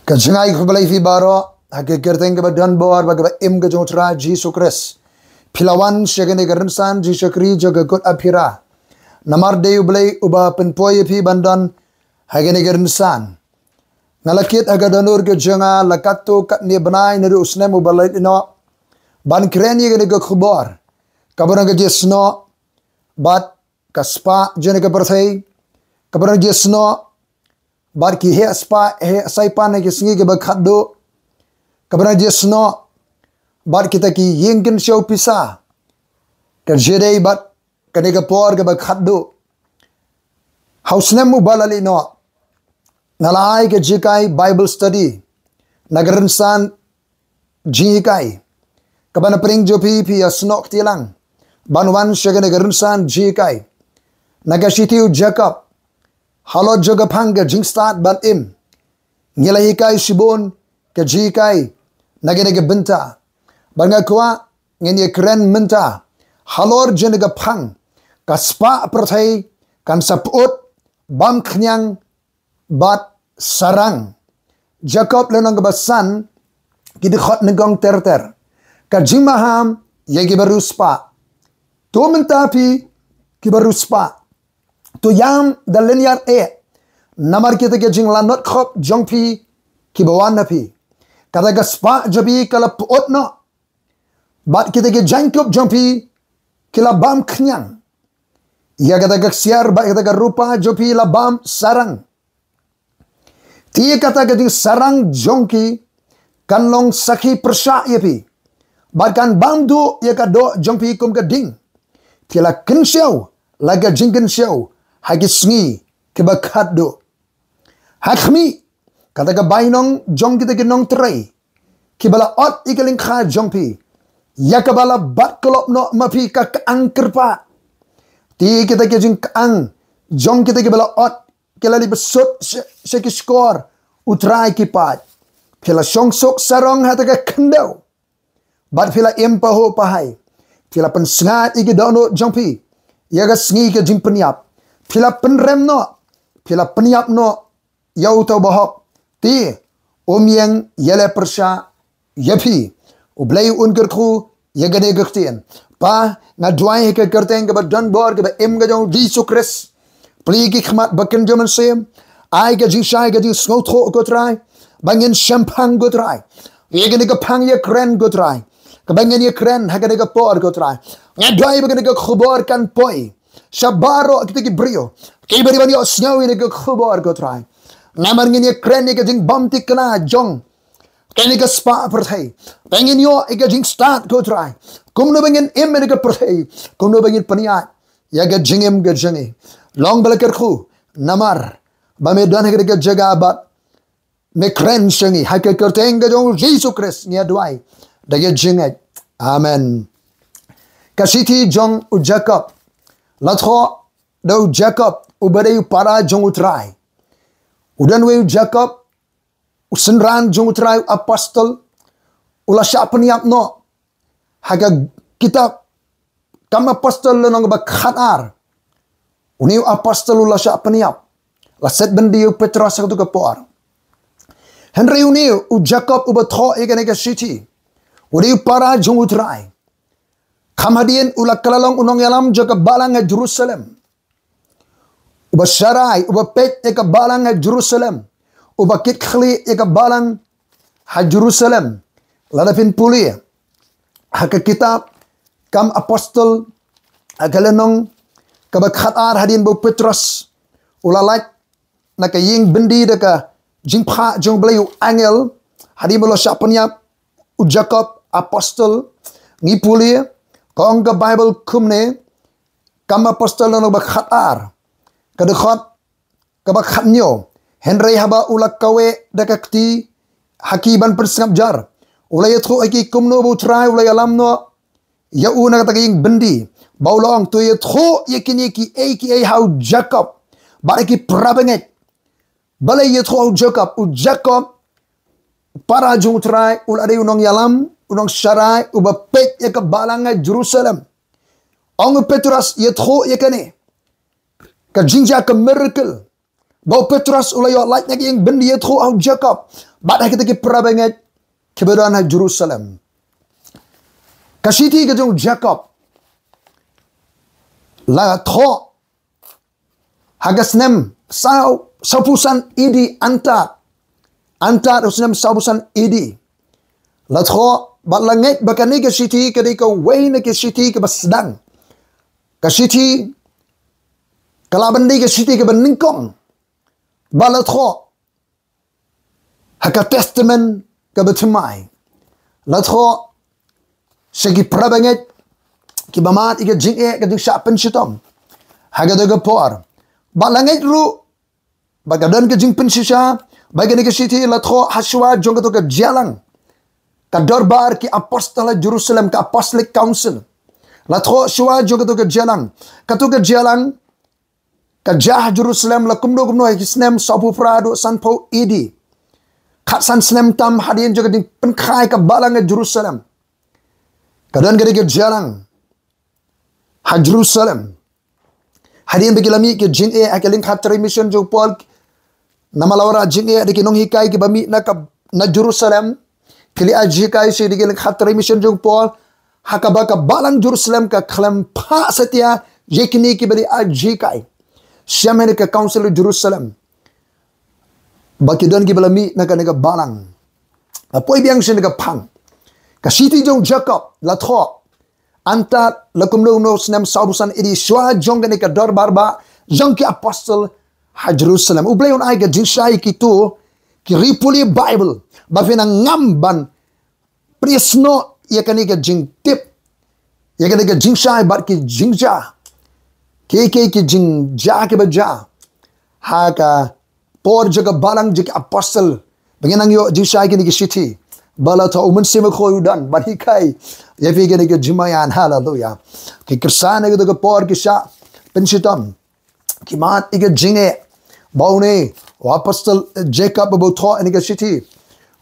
Kajngai khubalai fi baro hake kerteng ke badan bor baga im ke jong Trai Jesu Kris pilawan syagane garansan Jesu Kri jaga KUT-APPHIRA namar deyu blai uba penpoye fi bandan hagane garansan ngalakit aga danur ke janga lakatu kat ni banai neru usne mubalai ino ban kreni gane ke khubor kabarang ke jesno bat kaspa jene ke pyrthei kabarang jesno bar ki he spah he saipan ke singi ke bakhado kabra jesno bar kita ki yengkin show pisa kan jedei bat kane ke por ke bakhado hausnem mu balali no nalai ke jikai bible study nagaran san jikai kabana pring jo pi asnok tilang banwan shagane garan san jikai nagashitiu jacob halot joga phanga jing start ban im ngelahi kai sibon ke ji kai nagene ke benta banga kwa ngene kren menta halor jene ke phang ka spah pyrthei kan saput bam khñiang bat sarang jacob lenong ke basan ki de khot negong ter ka jing maham yegi baru spah to menta pi ki baru spah to yam dalen yar namar kita ke jing lanot khop jong pi ki bawan na pi kata ga spah jabi kala pot no bat kita ke jangkup jong pi kila bam khñiang ya kata ga siar ba kata ga rupa jopi la bam sarang ti kata ga jing sarang jong ki kan long sakhi persha ye pi bat kan bam du ya ka do jong pi kum ga ding kila kensyau laga jing kensyau hagi sngi ke bakhat do hakmi kata ka bainong jong kita ke nong trai ki bala ot ikaling kha jong pi ya ka bala bat kolop no mapi ka angkerpa ti kita ke jing ang jong kita ke bala ot ke lali besut se ki skor U Trai ki pat phila song sok sarang hata ka khandau bat phila empa ho pahai phila pen sngat igi dono jong pi ya ga sngi ke jing penyap phila penrem no phila penyap no yau tau bahok ti omyang yele persha yapi ublai unker khu yagane gktien pa na duai ke kerteng ke badan bor ke em ga jong Jesu Kris pli ki khmat baken joman sem ai ga jing shai ga jing sngot tho ko Trai bangin champagne ko Trai yegane ke phang ye kren ko Trai ke bangin ye kren hagane ke por ko Trai na duai bagane ke khubor kan poi Shabaro kita ki brio. Kay bari bani osnyaw ni ke khubor ko Trai. Namar ngin ye kren ni ke jing bam ti kana jong. Kani ke spah pyrthei. Bangin yo ke jing start ko Trai. Kumno bangin em ni ke pyrthei. Kumno bangin paniat. Ya ke jingem ke jingi. Long balakar khu namar ba me dan ke jaga bat me kren shangi ha ke kerteng ke jong Jesu Kris ni adwai. Dage jinget. Amen. Kasiti jong u Jacob latho do Jacob ubadai para jong U Trai udan we Jacob usenran jong U Trai apostol ula sya peniap no haga kitab kam apostol lenong ba khatar uni apostol ula sya peniap la set bendi Petrus satu ke por Henry uni u Jacob ubatho egane ke city udi para jong U Trai Kamadian ula kalalong unong yalam jaga balang at Jerusalem. Uba sarai, uba pek eka balang at Jerusalem. Uba kitkhli eka balang at Jerusalem. Ladapin puli. Haka kitab kam apostol agalanong kabakhatar hadin bu Petrus. Ula like nakaying bendi deka jingpha jong blayu angel. Hadin bolo syapanyap u Jacob apostol ni puli. Kong ke Bible kumne kam apostol no bakhatar kadkhot kabakhatnyo Henry haba ulak kawe dakakti hakiban persngap jar ulay tho aki kumno Bu Trai ulay alam no ya una kataging bendi baulong to ye tho yakini ki how Jacob baraki prabanget balay ye tho Jacob u Jacob para jong Trai ulade unong yalam unong syarai uba pek ya ke balanga Jerusalem. Ong Petrus ye tho ye kane. Ka jingja ke miracle. Bau Petrus ulayo light nagi yang bendi yathu au Jacob. Badai kita ki prabenget keberadaan Jerusalem. Kasiti ke jong Jacob. La tho hagasnem saupusan idi antat usnem saupusan idi. La tho balanget bakani ke siti ke diko wayne ke siti ke basdang. Kasiti kalabandi ke siti ke beningkong. Balatho haka testament ke betemai. Latho segi prabanget ki bamat ike jing'e ke jing syapen syitong. Haga daga por. Balanget ru bagadan ke jing pensisya bagani ke siti latho haswa jong ke jalang. Ka darbar ki apostol Jerusalem ka apostolic council. Latho shwa jong ke jalang. Ka jalang Kajah Jerusalem la kumdo hisnem sabu prado san pau idi. Kat san snem tam hadian juga di penkai ke balang Jerusalem. Kadan gede ke jalang. Ha Jerusalem. Hadian bagi lami ke jing akeling khatri mission jo pol. Nama lawara jing de kinong hikai ke bami na Jerusalem. Kili ajikai si de keling khatri mission jo pol. Hakabaka balang Jerusalem ka klam pa setia yekini ki bari ajikai. Siapa ke Council Jerusalem? Baki don ki belami naga balang. Apoi biang sini naga pang. Kasiti jong Jacob la tho. Antat la kumlo no snem saubusan idi shwa jong ke darbar ba jong ki apostle ha Jerusalem. Ublay on ai ke jinshai ki tu ki ripuli Bible. Ba fina ngamban priesno ya kani ke jing tip. Ya kani ke jinshai bar ki jingja. Ke jing ja ke baja ha ka por jaga balang jik apostle bengenang yo jisai ke ni city bala tho umen sima khoyudan banikai ye fi ke ni jimayan hallelujah ki kersane ke por ki sha pensitam ki mat ike jinge baune apostle Jacob bo tho ni ke city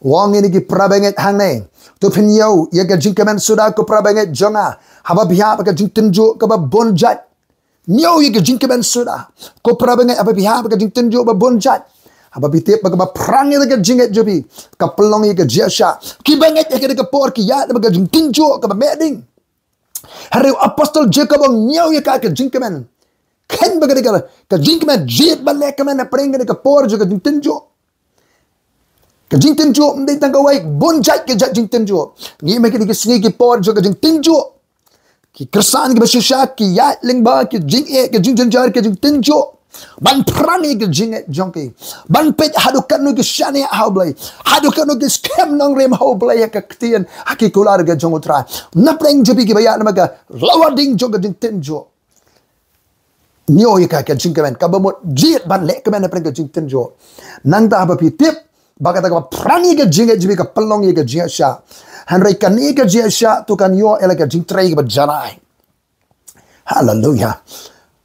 wang ni ki prabenget hangne to pinyo ye ke jingkemen sudah ko prabenget jonga haba biha ke jing tenjo ke ba bonjat Niau ye ke jing keban sudah. Ko prabengai apa pihak ke jing tenjo ba bonjat. Apa pitip ba perang ye ke jinget jobi. Ka pelong ye ke jiasha. Ki banget ye ke por ki ya ba jing tenjo ka ba meding. Hari apostol Jacob niau ye ka ke jing keban. Ken ba ke jing keban jit ba le keban na preng ke por jo ke jing tenjo. Ke jing tenjo ndai tang ka wai bonjat ke jing tenjo. Ni me ke singi ke por jo ke jing tenjo. Ki kersan ki basisha ki ya lingba ki jing ke jing janjar ke jing tenjo ban prani ke jing jongki ban pet hadukan no ki shani haublai hadukan no ki scam nong rem haublai ka ktien haki kular ke jong utra na preng jobi ki baya namaga lowading jong ke jing tenjo nyo ye ka jing kemen ka bamot jit ban le kemen na preng ke jing tenjo nang ta ba pi tip ba ka prani ke jing jobi ka pelong ye ke jing sha Henry kan ika jia sha tu kan yo elaka jing trai ke janai. Hallelujah.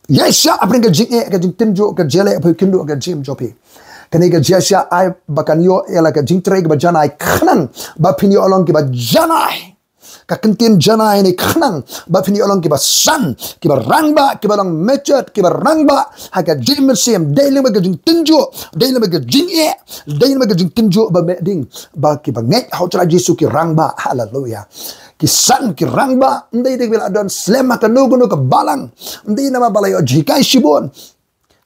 Ya sha apring ke jing ke jing tenjo ke jele apa kindu ke jim jopi. Kan ika jia sha ai bakan yo elaka jing trai ke janai khnang ba pinyo along ke janai. Ka kentin janai ni khnang ba pinyo along ke san ke rangba ke long mechet ke rangba ha ka jim sim daily ba ke jing tenjo daily ba ke jing daily ba ke jing tenjo ba meding ba ke nget how tra Jesu ki rangba hallelujah ki san ki rangba ndai de bil adon slema ka nugo no ka balang ndai na balay o jikai shibon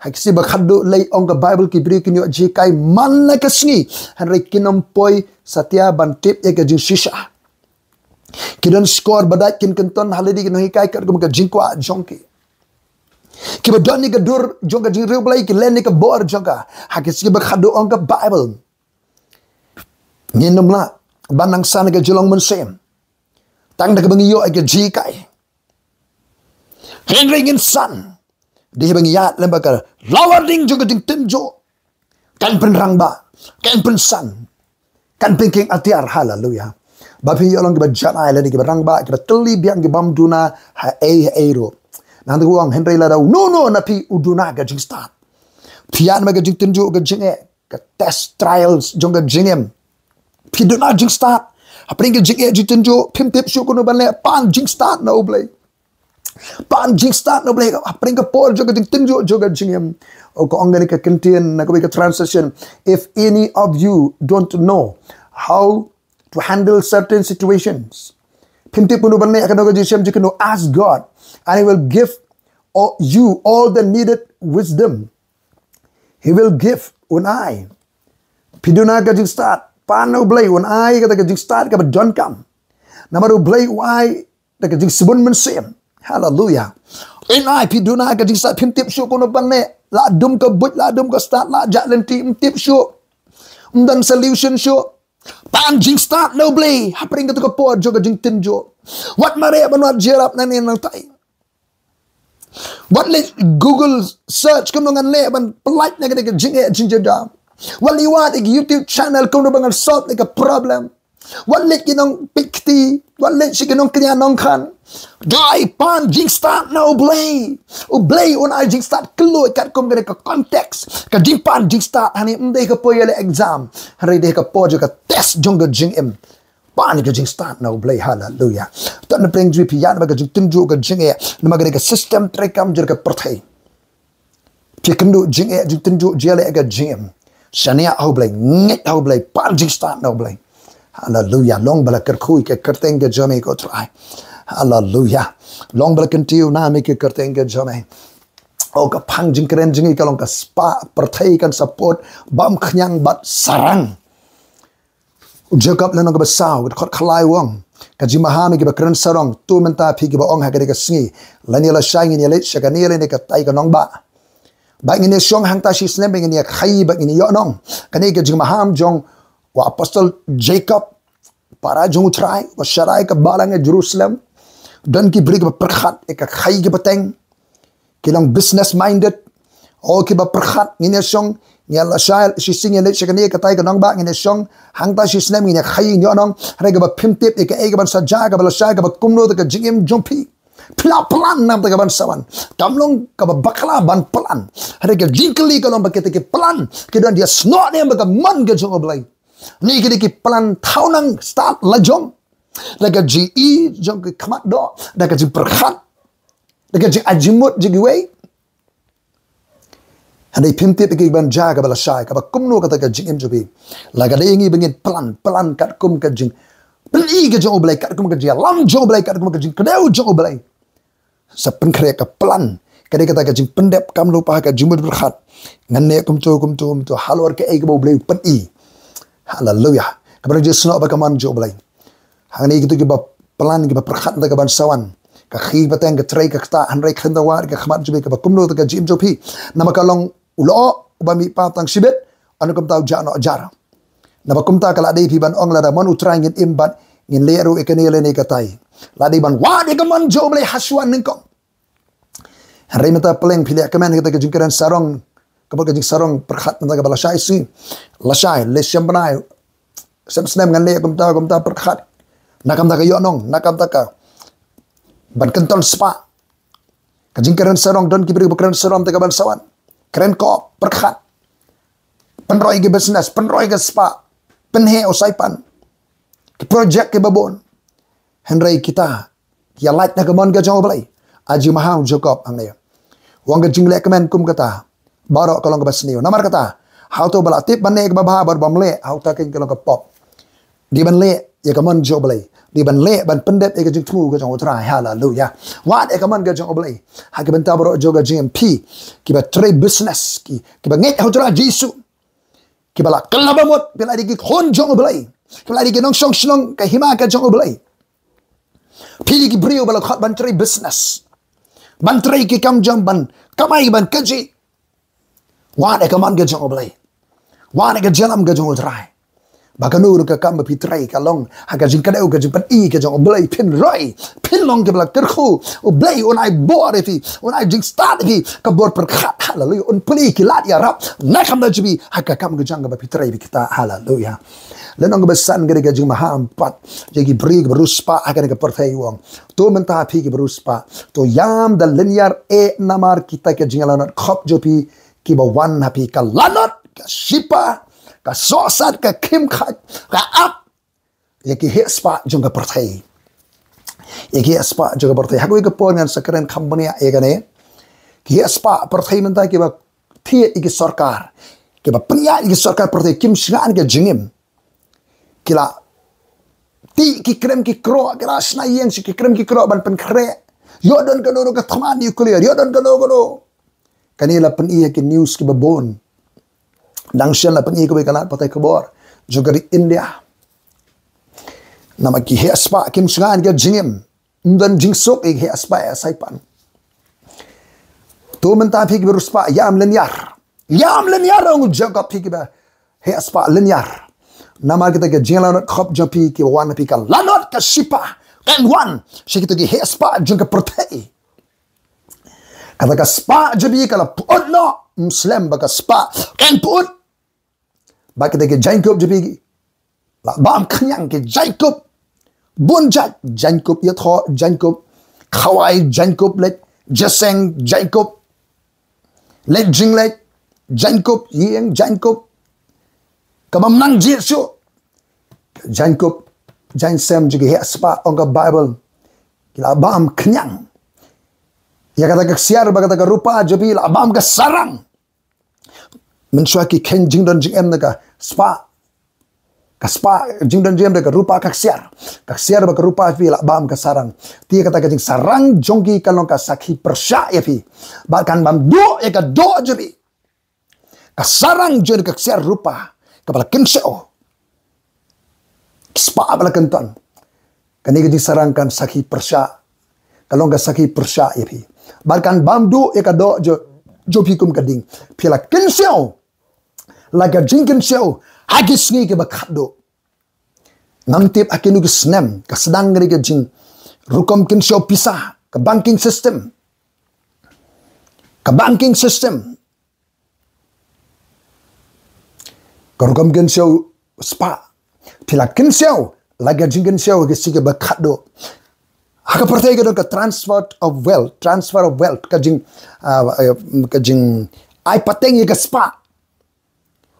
haksi ba khaddo lay ong ka Bible ki bri kinyo jikai man na kasngi hanre kinompoi satya bantip e ka jing shisha Kidon skor badat kin kenton halidi kin hikai kat ko jingkwa jongki. Ki badani ka dur jongka jing rew blai ki len ka bor jongka. Hakis ki bakhado ong ka Bible. Nginum la banang sana ka jolong mensem. Tang da ka bangiyo ay ka jikai. Henry san. Di bangi yat lembak ka lawarding jongka jing tenjo. Kan penrang ba. Kan pensan. Kan penking atiar hallelujah. Bapi yolong ke janai lagi ke rang ba ke teli biang ke bam duna ha ro nanti uang Henry la no napi uduna ke jing start pian ma ke jing tenju ke jing ke test trials jong ke jingem piduna jing start apring ke jing tenju pim tip shu kono ban le pan jing start na oblay Pan jing start no blay pring ka por joga jing tinjo joga jingem o ko ongani ka contain na ko ka translation. If any of you don't know how to handle certain situations, pinti puno banne akan ko jisem jikno ask God and He will give you all the needed wisdom. He will give unai piduna ka jing start pan no blay unai ka jing start ka don kam namaru blay wai ka jing subun men sem. Hallelujah. Inai piduna ka jing start pim tip shu kono banne la dum ka but la dum ka start la jalan tim tip shu dan solution shu pan jing start no blay hapring ka to ka por joga jing tinjo what mare banwat jerap na ni nang tai what let Google search kung ngan le ban polite na ka jing jing jam what you want YouTube channel kung no bangal solve like a problem what let kinong pikti what let si kinong kanya nong khan dai pan jing start no blay o blay on I jing start kloy kat kum ka context ka jing pan jing start hani mde ka po yele exam hari de ka po ka test jong jing em pan ka jing start no blay. Hallelujah. Tan preng jwi pian ba ka jing tinju ka jing e na ka system trekam jer ka pyrthei pikendu jing e jing tinju jele ka jing em shania au blay nget au blay pan jing start no blay. Hallelujah. Long bala kerkhui ke kerteng ke jame ko try. Hallelujah. Long bala kentiu na me ke kerteng ke jame. O ka phang jing kren jing ka long ka spah pyrthei kan support bam khñiang bat sarang. Jacob lenong ka basau ka khot khlai wong ka ji maham ke ba kren sarang tu menta phi ke ba ong ha ka sngi lani la shai ni le shakani le ne ka tai ka nong ba. Ba ni shong hang ta shi snem ni ya khai ba ni yo nong ka ne ke ji maham jong wa apostle Jacob para jong Trai wa sharai ka balang Jerusalem dan ki brig ba perkhat e ka khai ke bateng kilang business minded o ki ba perkhat ni ne shong ni la shail shi sing ne chakani ka tai ka nong ba ni ne shong hang ta shi snem ni khai ni nong re ga ba phim tip e ka e ga ban sa ja ga ba la sha ga ba kumno ka jingim jompi pla plan nam ka ban sawan tamlong ka ba bakla ban plan re ga jinkli ka long ba ke plan ke dan dia snot ne ba ka man ga jong oblai ni ki plan taunang start la jong daga GE jong ki khamat do daga ji perkhat daga ji ajimut ji giwe handai pimti ki ban jaga bala shai ka ba kumno ka daga jing mjobi laga dei ngi bengin plan kat kum ka jing pli ka jong oblai kat kum ka ji lam jong oblai kat kum ka jing kadau jong oblai sa penkre ka plan kadai ka daga jing pendep kam lupa ka jimut perkhat nganne kum to halwar ke e ka oblai pen i. Hallelujah. Kabar je snok ba kaman jo blai. Hang ni gitu ki ba plan ki ba perkhat da ka ban sawan. Ka khi ba teng ka trai ka ta han rai khanda war ka khmat jo ka ba kumno ka jim jo phi. Nama ka long ulo ba mi pa tang sibet anu kam tau ja no jar. Na ba kum ta kala dei phi ban ong la da mon U Trai ngin imbat ngin leru e kanele ne ka tai. La dei ban wa de ka man jo blai haswan ning ko. Han rai mata pleng phi le ka man ka jing kan sarang kapag ka jing sarang perkhat na ka bala shai si la shai le syambanai sem snem ngan le kum ta perkhat nakam ta ka yo nong nakam ta ka ban kenton spa ka jing keren sarang don ki bri keren sarang ta ka ban sawan keren ko perkhat penroi ke business penroi ke spa penhe osaipan ki project ke babon henry kita ya light na ka mon ka jong blai aji maham Jacob ang ne wang ka jing le ka men kum kata baro kalong ka basniyo namar kata how to bala tip banne ka babha bar bamle how ta king kalong ka pop di ban le ya ka man jo blai di ban le ban pendet e ka jing thu ka jong U Trai. Hallelujah. Wat e ka man ka jong blai ha ka benta baro jo ka GMP ki ba trade business ki ba nget U Trai jisu ki bala kalabamot pila di ki khon jong blai pila di ki nong song song ka hima ka jong blai pili ki brio bala khat ban trade business ban trade ki kam jam ban kamai ban kaji wan e ka man ka jong oblai wan e ka jalam ka jong U Trai ba ka nur ka kam pi trai ka long ha ka jing ka deu ka jing pan i ka jong oblai pin roi pin long ke bla kerkhu oblai on ai bor fi on ai jing start fi ka bor per khat. Hallelujah. On pli ki lat ya rap na kam da jibi ha ka kam ka jang ka pi trai bi kita. Hallelujah. Lenong ka besan ka jing maham pat jegi brig beruspa ha ka pyrthei wong to menta phi ki beruspa to yam da linear e namar kita ka jing alanat khop jo pi ki ba wan happy ka lanot ka shipa ka sosat ka kim khat ka up ya ki he spa jong ka pyrthei Iki spah juga pyrthei. Haku iki pon ngan sekeren company ekane. Ki spah pyrthei mentai ki ba thiet iki sarkar. Ki ba pria iki sarkar pyrthei kim sngan ke jingim. Kila ti ki krem ki kro kira snayeng si ki krem ki kro ban pen kre. Yo don kano ka thaman nuclear. Yo don kano. Kanila pen iya ki news ki babon. Dangshan la pen iya ko kalat patai kebor. Juga di India. Nama ki he spah kim sngan ke jingim. Dan jingsok ik he spah saipan. Tu mentah pigi beruspa yam linear. Yam linear ang jaga pigi ba he spah linear. Nama kita ke jinglanot khop japi ki wan pika lanot ka sipa kan wan sikito ki he spah jung ka pyrthei. Kata ka spah jabi kala puot no muslim ba ka spah kan puot. Ba kita ke jainkup jabi la bam khñiang ke jainkup bunjat jainkup yatho jainkup khawai jainkup let jaseng jainkup let jing let jainkup yeng jainkup kabam nang jesu jainkup jain sem juga he spah ongga bible kila bam khñiang ya kata ka siar ba kata ka rupa jabi la bam ka sarang mensua ki ken jing don jing em ka spah kaspa jing dan jing ka rupa kaksiar ba ka rupa fi la bam ka sarang ti kata ka jing sarang jongki kalong ka sakhi persya ya fi bahkan bam do ya ka do jabi ka sarang jong ka kaksiar rupa kapala kenseo spa bala kenton kani ka jing sarang kan sakhi persya kalong ka sakhi persya ya fi bahkan bam do ya ka do jo fi kum kading phila kenseo la ka jing kenseo hagis ngi ke bakado ngamtip akinu ke snem ka sedang ngri ke jing rukom kin show pisah ke banking system ka rukom kin show spa pila kin show laga jing kin show ke sige bakado haka pyrthei ke ka transfer of wealth ka jing ai pateng ke spa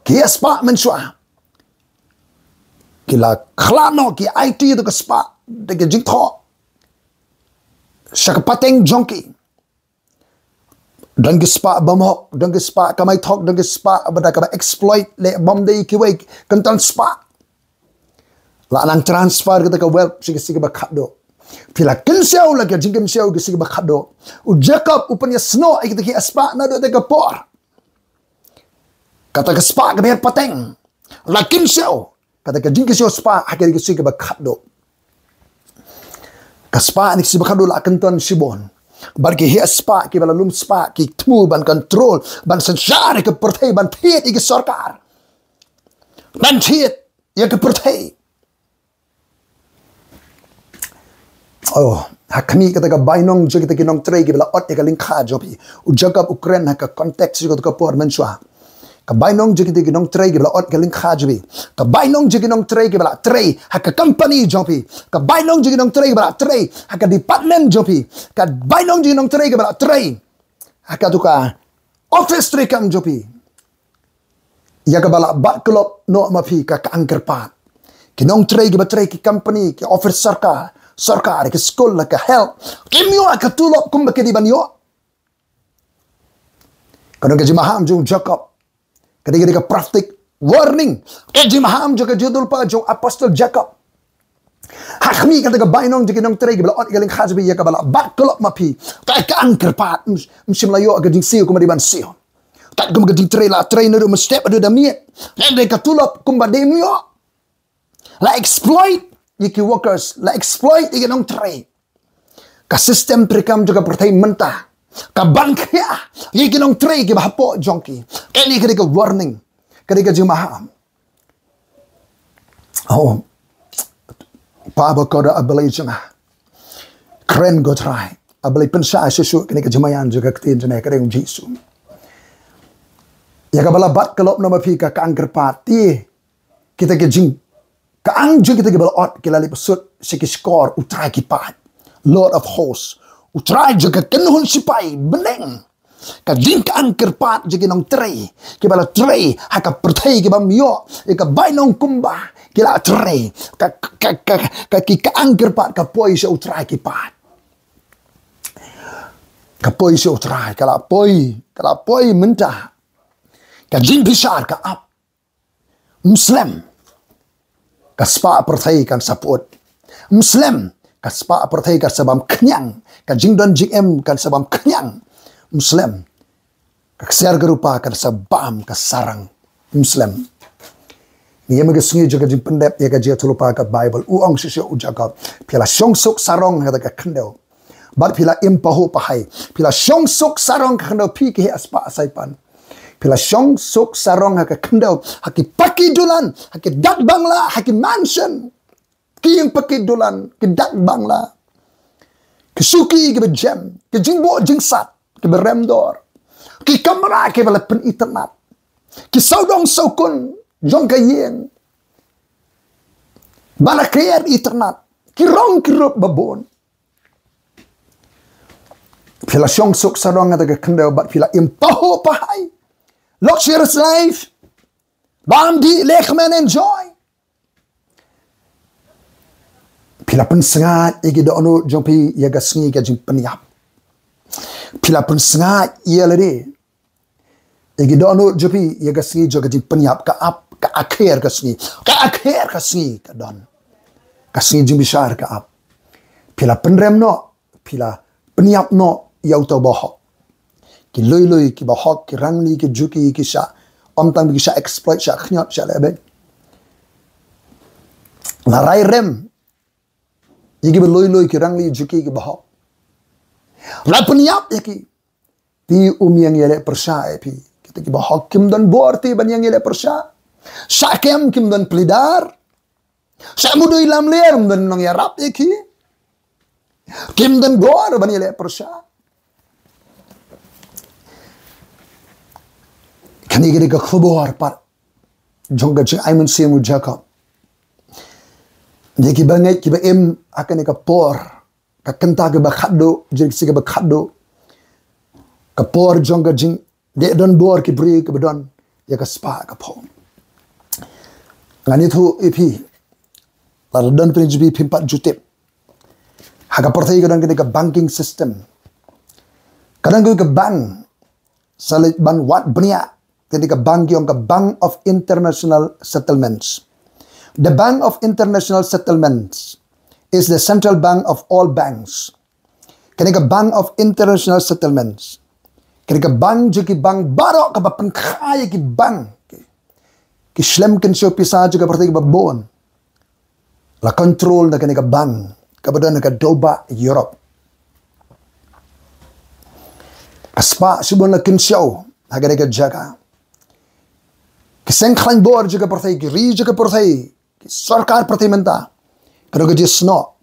kia spa mensua kila khlano ki IT to ka spa de ke jing tho shaka pateng jonki dan ke spa bamok dan ke spa kamai thok dan ke spa bada ka exploit le bom de ki wei kantan spa la nang transfer ka wealth sige ba khado pila kinseu la ke jing kinseu ke sige ba khado u jacob upanya snow ikita ki spa na do de ka por kata ke spa ke ber pateng la kinseu kata ka jing kinseu spa akhir ke sige ba khado ka spa ni sige ba khado la kanton sibon bar ke he spa ke bala lum spa ki tmu ban control ban sanshar ke pyrthei ban thiet ke sarkar ban thiet ya ke pyrthei oh hakmi kata ka bainong jo kita kinong tray ke bala ot ka lingkha jobi u jacob ukraine ka context jo ka por mensua ka bainong jo kita kinong tray ke bala ot ka lingkha jobi ka bainong jo kinong tray ke bala tray ka company jobi ka bainong jo kinong tray ke bala tray ka department jobi ka bainong jo kinong tray ke bala tray ka tuka office tray kam jobi ya ka bala bat klop no mapi ka angker pat kinong tray ke bala tray ki company ki office sarkar ke school la ka help kimyo ka tulop kum ba kedi banyo kano ka maham jong jacob kadi ka prophetic warning ka maham jong ka judul pa jong apostle jacob hakmi kata ka bainong jong kinong tray bala ot galing khazbi ya ka bala bat kolop mapi ka angker pat msimlayo ka jing siyo kum di ban siyo tak kum ka jing tray la tray no do step do da miet ende ka tulop kum ba demyo la exploit iki workers la exploit iki nong tray ka system prekam juga pyrthei mentah ka bangkya iki nong tray ki bahapo jongki kani ka warning kani ka maham oh paba koda abalai janga kren go try abalai pensa sesu kani ka jamayan juga ketin jana ka jisu ya ka bala bat kelop nama pi ka angker pati kita ke jing kaang jo kita gibal ot kilali pasut siki skor U Trai ki pat Lord of hosts U Trai jo ka kenhun sipai beneng ka jing ka angker pat jo kinong tray kibala tray haka pyrthei ki bam yo ka bainong kumba kila trai ka angker pat ka poi se utrai ki pat ka poi se utrai kala poi mentah ka jin besar ka ap Muslim ka spah pyrthei kan support Muslim ka spah pyrthei kan sabam khñiang ka jingdon jing kan sabam khñiang Muslim ka share gerupa kan sabam ka sarang Muslim ni maga sungi juga jing pendep ya ka dia tulupa ka Bible uang sisyo ujaga pila syong sok sarong ka ka khendau bat pila impahu pahai pila syong sok sarong ka khendau pi ki aspa asaipan pila syong sok sarong ka khendau haki paki dulan haki dak bangla haki mansion ki yang paki dulan ki dak bangla ki suki ki bejam ki jingbo jingsat ki beremdor ki kamera ki bala pen internet ki saudong saukun jong kayeng bala kreer internet ki rong ki rup babon pila syong sok sarong ka khendau bat pila impahu pahai luxurious life bandi lekhmen enjoy pila pen sengat igi do anu jompi ya gasngi ka jing penyap pila pen sengat ia lade igi do anu jompi ya gasngi jo ka jing penyap ka ap ka akhir gasngi ka don gasngi jing besar ka ap pila penrem no pila penyap no yau to bohok ki loi ki bohok ki rangli ki juki ki sha omtang ki sha exploit sha khnyot sha lebe la rai rem yigi loi ki rangli juki ki bohok la penyap yaki ti yang yele persha pi kita ki bohok kim don borti ban yang yele persha sha kem kim don plidar sha mudoi lam ler don nong ya rap yaki kim don bor ban yele persha kani gede ka khobor par jongga chi aiman semu jacob je ki bangai ki ba em akan ka por ka kenta ke ba khaddo je ki ba khaddo ka por jongga jing de don bor ki bri ke don ya ka spa ka phom ngani thu ipi la don principi pimpat jutip haga porthai ka don ka banking system kadang ke bank salit ban wat bnia ketika bank yang ke Bank of International Settlements. The Bank of International Settlements is the central bank of all banks. Ketika Bank of International Settlements. Ketika bank juga bank barok ke bapan kaya ki bank. Ki slem ken sio pisa juga perti ke babon. La control na ketika bank. Kemudian ke doba Europe. Aspa subon la ken sio haga ke jaga. Kiseng klan bor juga pertai, kiri juga pertai, sarkar pertai menta. Kalau dia sno,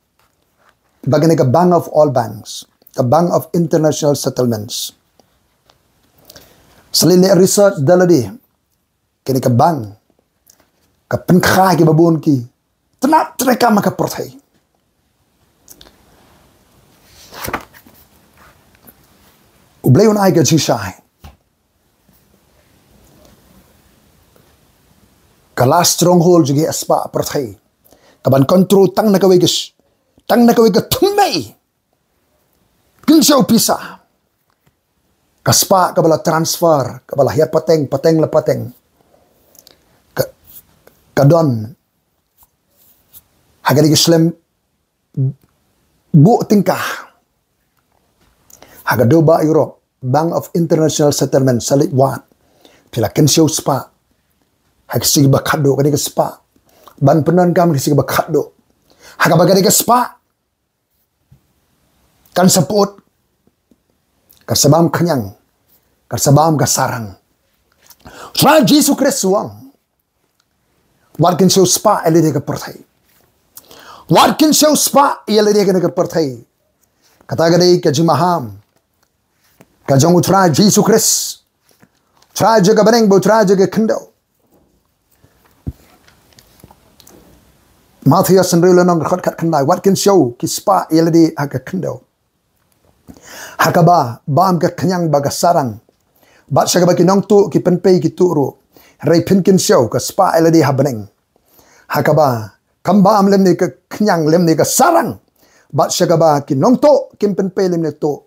bagian ke Bank of all banks, ke Bank of International Settlements. Selain research daladi, kini ke bank, ke penkha ke babon ki, tenat mereka maka pertai. Ublay unai ke jisai. Kala stronghold juga aspa perthai kaban kontrol tang na kawai ke thumai kinsau pisa kaspa kabala transfer kabala hiat pateng la pateng kadon hagari islam bu tingkah hagadoba Europe Bank of International Settlement salit wat pila kinsau spa Hagisig ba khaddo kani ka spa ban penan kam hagisig ba khaddo haga ba kani ka spa kan support kasabam khñiang kasabam ka sarang Trai Jesus Christ wang warkin show spa elide ka perthai warkin show spa elide ka perthai kata gadai ka maham ka jong U Trai Jesus Christ Trai jaga bareng bo trai jaga khndau Mathia sendiri nong khat khandai what can show ki spa eladi haka khndau hakaba bam ka khñiang baga sarang bat sagaba ki nong tu ki penpei ki tu ro rai pin kin show ka spa eladi habaneng Hakaba kamba am lem ni ka khñiang lem ni ka sarang bat shakaba ki nong to kim pen pe lem ni to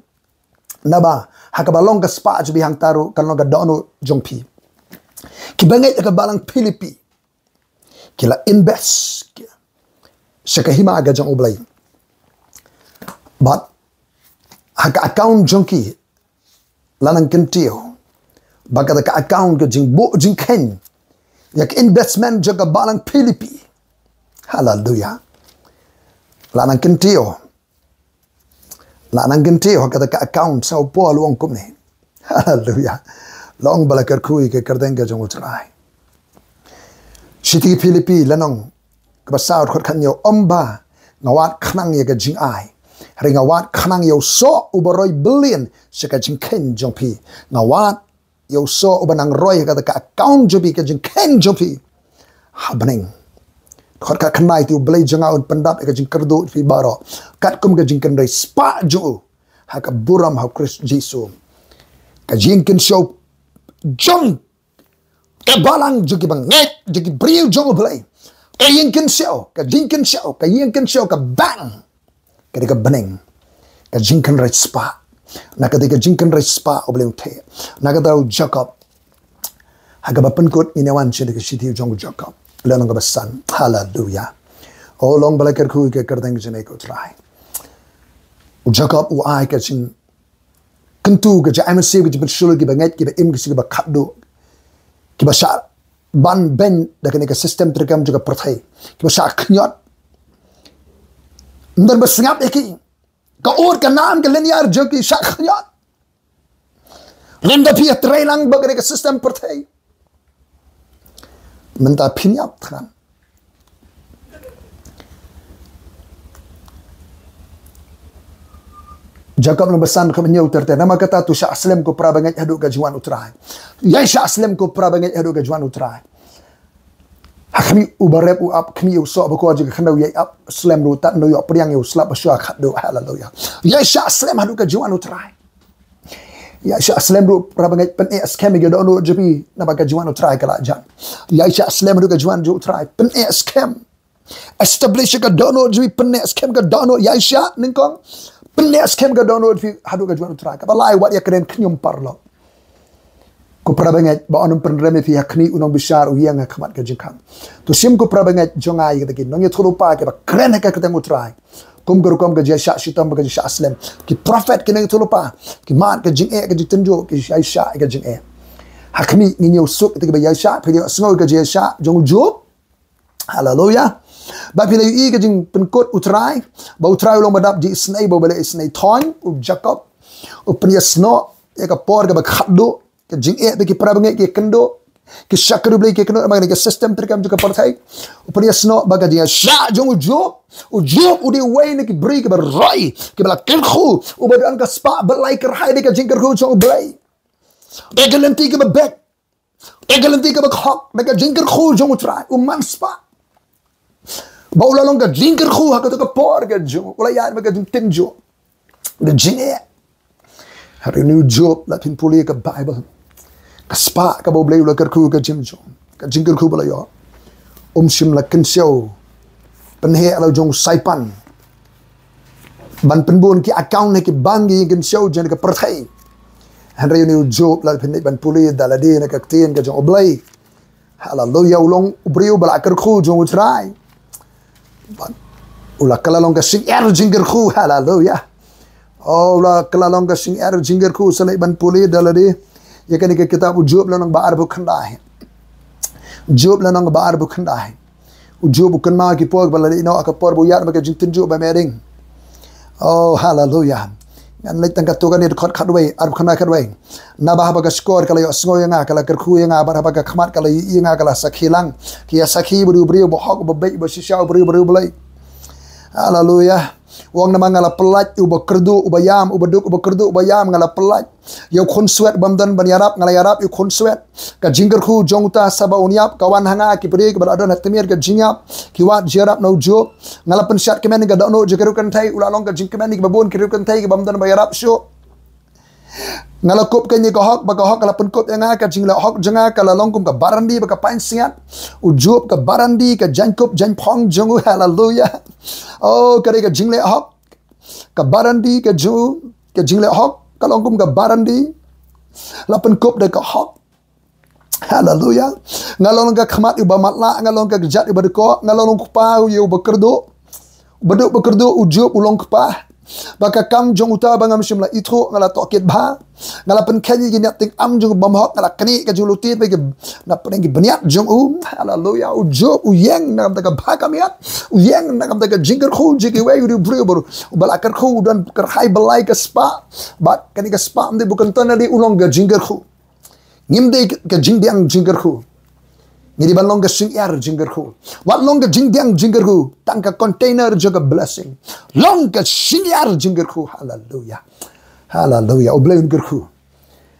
naba hakaba long ka spah ju bi hang taru kan long ka dono jong pi ki bangai ka balang Philippi kila invest shaka hima aga jong oblai but haka account jong ki lanang kentio baka ka account ka jing bo jing ken yak investment jaga balang Philippi. Hallelujah. Lanang kentio kata ka account sa upo luang kum ni. Hallelujah. Long balakar kui ke kardenga jong utrai. Shiti Philippi lanong kabasaw khot khanyo omba ngawat khnang ye ka jing ai. Hari ngawat khnang yo so ubaroy billion sika jing ken jong pi. Ngawat yo so ubanang roy kata ka account jobi ka jing ken jobi. Happening. Khot ka khnai ti ublay jangaun pandap ka jing kardo fi baro. Kat kum ka jing kan rai spah jo. Ha ka buram ha Christ Jesus. Ka jing ken show jong ka balang jogi bang nget jogi briu jong ublay. Ka jing ken show ka bang. Ka ka bening. Ka jing kan rai spah. Nakatika jingkan rai spah obleng te. Nakatau Jacob. Hagaba penkut inawan siya ka siti jong Jacob. Lanong kabasan. Hallelujah. O long balakar kui ka kardang jane ko try. Jacob u ai ka jing kentu ka ja MSC ka jibet ki banget ki ba im ki ba khaddo. Ki ba sha ban ben da ka system terkam juga pyrthei. Ki ba sha khñiang. Ndar ba singap eki. Ka or ka naam ka linear jo ki sha khñiang. Linda pia trailang bagre ka system pyrthei. Menta pinyap kan. Jacob na basan ka menyo terte nama kata tu sha aslam ko prabangat hadu ka juan utrai. Yai sha aslam ko prabangat hadu ka juan utrai. Hakmi ubarep u ap khmi u so ba ko ji khandau yai ap slam ru tat no yo priang yo slap sha khadu hallelujah. Yai sha aslam hadu ka juan utrai. Ya sha aslam ru prabangat pen e scam ge do no jepi na ba ka juan utrai kala jan. Ya sha aslam hadu ka juan ju utrai pen e scam. Establish ka do no jepi pen e scam ka do no ya sha ningkong pen e scam ka do no fi hadu ka juan utrai ka balai wat ya kren khnyum parlo. Ko prabangat ba onum pen reme fi hakni unong bishar u yang khamat ka jikam. To sim ko prabangat jongai ka takin nong ye thulu pa ke ba kren ka ka utrai. Kum guru kom ka sha shitam ka sha aslam ki prophet ki nang thulu pa ki mat ka jing e ka jitanjo ki sha ka jing e. Hakmi ni nyu suk ti ba ya sha phi sngo ka sha jong job. Hallelujah. Ba phi yu ka jing pen kot utrai ba utrai long badap ji snai ba bale snai thon u Jacob u pen ya sno ya ka por ka ba khaddo ke jing e be ki prabangat ki kendo ki shakru blai ki kendo ma ke system terkam juga pyrthei upar ya sno baga dia sha jong u job u di way ne ki bri ke roi ki bala ken khu u badan ka spah balai ker hai de ka jing ker khu jong blai de galanti ke back de galanti ke khok de ka jing ker khu jong utrai u man spah ba ula long ka jing ker khu ha ka to ka por ka jong ula ya ba ka jing tenjo de jing e hari ni job la pin puli ka bible ka spah ka bo blai ula ker khu ka jim jong ka jing ker khu bala yo shim la ken show pen he la jong saipan ban pen bon ki account ne ki bangi ken show jen ka pyrthei hari ni job la pin ban puli dalade ne ka tin ka jong oblai hallelujah ulong ubriu bala ker khu jong utrai ban ula kala long ka sing er jing ker khu hallelujah. Oh la kelalong ka sing er jingger ku salai ban puli dalade ya kan ke kitab Job lanang baar bu khandai Job lanang baar bu khandai Job kan ma ki pog balade no aka por bu yar ma ka jing tin Job ba mering. Oh hallelujah ngan lek tang ka to kan ni khot khatwei ar khana khatwei na ba ba ka score kala yo sngo nga kala ker khu nga ba ba ka khmat kala yi nga kala sakhilang ki sakhi bu brio bo hok bo be bo shisha brio blai hallelujah. Wang nama ngala pelat uba kerdu uba yam uba duk uba kerdu uba yam ngala pelat yo khon swet bamdan ban yarap ngala yarap yo khon swet ka jingger khu jongta saba unyap kawan hanga ki pri ka adon hatmir ka jingap ki wat jarap no job ngala pensat kemen ga no jekeru kan thai ula long ka jing kemen ki babon kiru kan thai ki bamdan ba yarap sho Ngalakop kanya ka hok baka hok kala penkop yang ka jingla hok janga kala longkum ka barandi baka pain siat ujup ka barandi ka jankop janpong jongu hallelujah. Oh kare ka jingla hok ka barandi ka ju ka jingla hok ka longkum ka barandi la penkop de ka hok hallelujah. Ngalong ka khamat iba matla ngalong ka gejat iba deko ngalong kupa yu bekerdo beduk bekerdo ujup ulong kupa baka kam jong uta bangam shimla itro ngala tokit ba ngala pen khaji gi ting am jong bamhok ngala kani ka julutit bagi na pen gi baniat jong hallelujah ujo uyeng na kam ba kamiat uyeng na kam jingger khu jigi we yu bru bru balakar khu dan kar hai balai ka spa ba kani ka spa amde bukan tanali ulong ga jingger khu ngimde ka jingdiang jingger khu ngiri ban long ka singyar jingger khu wat long ka jingdiang jingger khu tangka container juga blessing long ka singyar jingger khu hallelujah hallelujah oblay jingger khu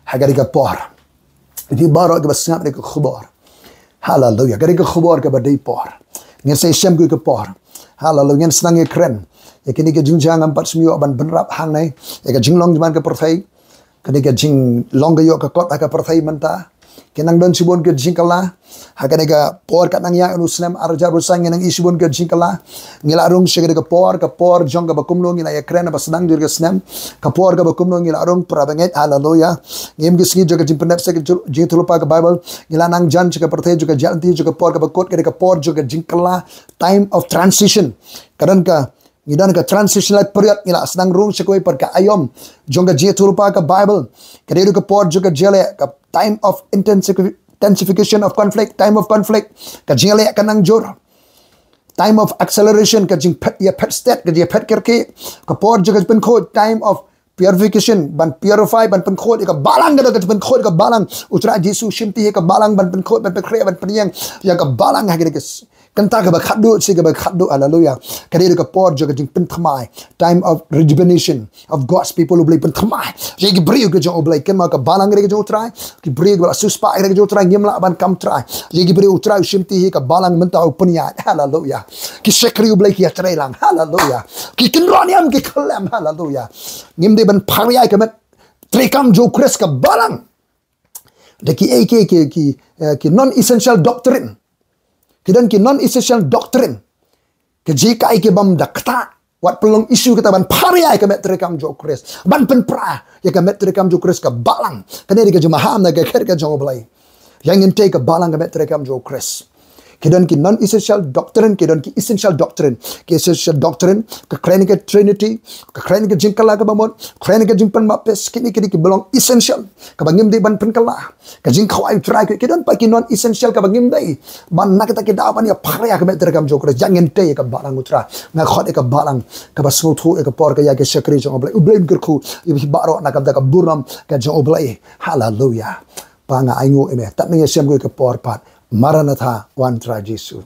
hagari ka por di baro ka basnap ka khabar hallelujah gari ka khabar ka badai por ngin say syam ka por hallelujah ngin senang keren ya kini ka jingjang ampat semio ban benrap hang nai ya ka jinglong jaman ka pyrthei kini ka jing long ka yo ka kot ka pyrthei menta kenang don sibon ke jingkala hakane ga por kat nang ya uslam arja rusang nang isibon ke jingkala ngila rung shegede ka por jong ga bakumlo ngila ya kren ba senang dir ga snam ka por ga bakumlo ngila rung prabanget hallelujah ngem gi sgi joga jimpenap se jing thulupa ka bible ngila nang jan juga pyrthei juga janti juga por ga bakot ke por juga jingkala time of transition kadan ka ngidan ka transition like period ngila senang rung sekoi per ka ayom jong ga jing thulupa ka bible kededu ka por juga jele ka time of intensification of conflict, time of conflict, kajing le kanang jor. Time of acceleration, kajing pet ya pet state, kajing pet kerke, kapor juga pen khod, time of purification, ban purify, ban pen khod, ka balang kada pen khod ka balang, utra Yesus shimti ka balang ban pen khod, ban pen kre ban penyang, ya ka balang ha kada kes. Kanta ka bakhadu si ka bakhadu hallelujah. Kada ka por juga jing pen thamai, time of rejuvenation of God's people who believe pen thamai. Jadi beri ka jong oblay ken ma ka balang kada jong utrai, ki beri wala suspa kada jong utrai ngimla ban kam trai. Jadi beri utrai shimti ka balang mentau penya hallelujah. Ki sekri oblay ki atrai lang hallelujah. Ki kinroniam ki khalam hallelujah. Ngimde ban phariai ka met trekam jo kres ka balang. Deki ki non essential doctrine. Kidan ki non essential doctrine ke jika ke bam dakta wat pelong isu kita ban pariai ke met rekam jo kres ban pen pra ya ke met rekam jo kres ka balang kene ke maham na ke ker ke jong blai yang inte ke balang ke met rekam jo kres kidan ki non essential doctrine kidan ki essential doctrine ke essential doctrine ke klinika trinity ke klinika jingkala ke bamon klinika jingpan mapes kini ki belong essential ke bangim de ban pen kala ke jing khawai try ke kidan pa ki non essential ke bangim dai ban nak ta ki da ban ya phaya ke met rekam jo kres yang inte ke balang utra nga khot ke balang ke basu thu ke por ke ya ke sekri jong blai ublaim kerku ibi baro nak ka buram ke jong blai hallelujah pa nga aingo eme tak ni sem ke por pat Maranatha, one try Jesus.